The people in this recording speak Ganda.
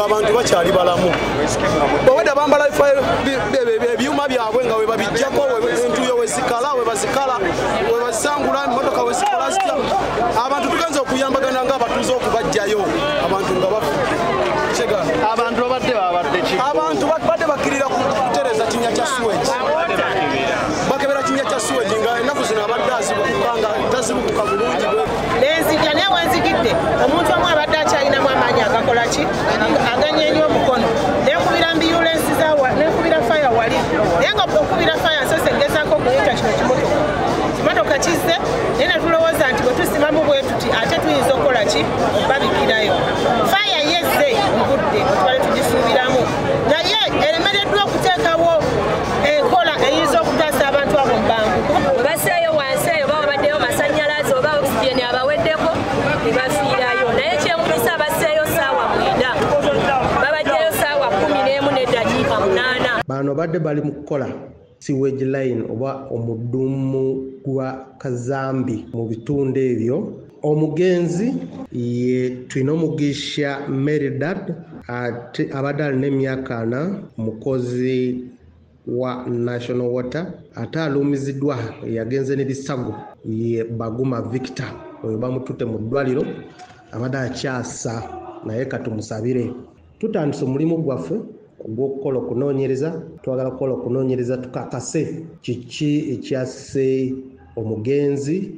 ng'abantu bakyali balamu bwewedda bambala ebyuma byabwe nga we babijjako entuyo wezikala we bazikala we bazisangula emmotoka we zikola zitya abantu tugenza okuyambagana ng'abatuuze okubajjayo abantu nga bafudde abantu babadde bakirira kutereza kinnya kya suwegi bakebera kinnya kya suwegi nga ennaku zino abadde azibukuka nga tazibukuka bulungi nenzija naye wenzigidde omuntu omu abadde akyalinamu amaanyi agakola ki aganyenya omukono nenkubira ambulensi nenkubira faya wali naye nga okubira faya nsose ngezaako okuyita kino kimotoka kizze naye netulowooza nti bwe tusimamu bwe tuti ate tuyinza okukola ki okubabikirayo faya yezze ngudde otubale tugisuubiramu naye eremereddwa okuteekawo enkola eyinza okutaasa abantu abo mubangu webaseeyo wansi eyo babaddeyo masanyalaze oba oxygen abaweddeko nebafiirayo naye kyemubisa abaseeyo saawa 9 babaddeyo saawa 11 n'eddakiika 8. Bano badde bali mu kukola sewage line oba omudumu gwa Kazambi mu bitundu ebyo. Omugenzi ye tulina Omugisha Meridad abadde alina emyaka 4 mukozi wa National Water ate alumiziddwa yagenze n'ebisago ye Baguma Victor oyo bamututte mu ddwaliro abadde akyasa naye katumusabire. Tutandise omulimu gwaffe ogw'okukola okunoonyereza twagala kukola okunoonyereza tukakase kiki ekyasse omugenzi.